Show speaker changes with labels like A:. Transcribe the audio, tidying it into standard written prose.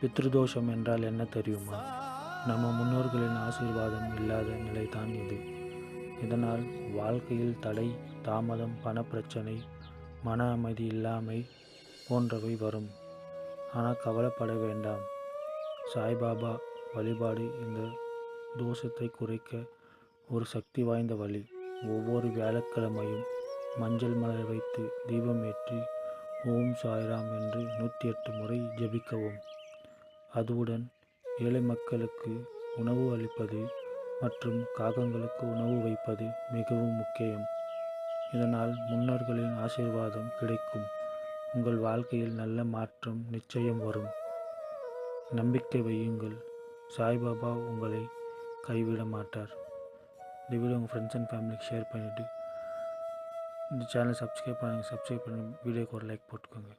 A: பித்ருதோஷம் என்றால் என்ன தெரியுமா? நம்ம முன்னோர்களின் ஆசீர்வாதம் இல்லாத நிலைதான் இது. இதனால் வாழ்க்கையில் தடை, தாமதம், பணப்பிரச்சனை, மன அமைதி இல்லாமை போன்றவை வரும். ஆனால் கவலைப்பட வேண்டாம். சாய்பாபா வழிபாடு இந்த தோஷத்தை குறைக்க ஒரு சக்தி வாய்ந்த வழி. ஒவ்வொரு வியாழக்கிழமையும் மஞ்சள் மலர் வைத்து தீபம் ஏற்றி ஓம் சாய்ராம் என்று 108 முறை ஜெபிக்கவும். அதுவுடன் ஏழை மக்களுக்கு உணவு அளிப்பது மற்றும் காகங்களுக்கு உணவு வைப்பது மிகவும் முக்கியம். இதனால் முன்னோர்களின் ஆசீர்வாதம் கிடைக்கும். உங்கள் வாழ்க்கையில் நல்ல மாற்றம் நிச்சயம் வரும். நம்பிக்கை வையுங்கள். சாய்பாபா உங்களை கைவிட மாட்டார். இந்த வீடியோ உங்கள் ஃப்ரெண்ட்ஸ் அண்ட் ஃபேமிலிக்கு ஷேர் பண்ணிவிட்டு இந்த சேனலை சப்ஸ்கிரைப் பண்ணுங்கள். வீடியோக்கு ஒரு லைக் போட்டுக்கோங்க.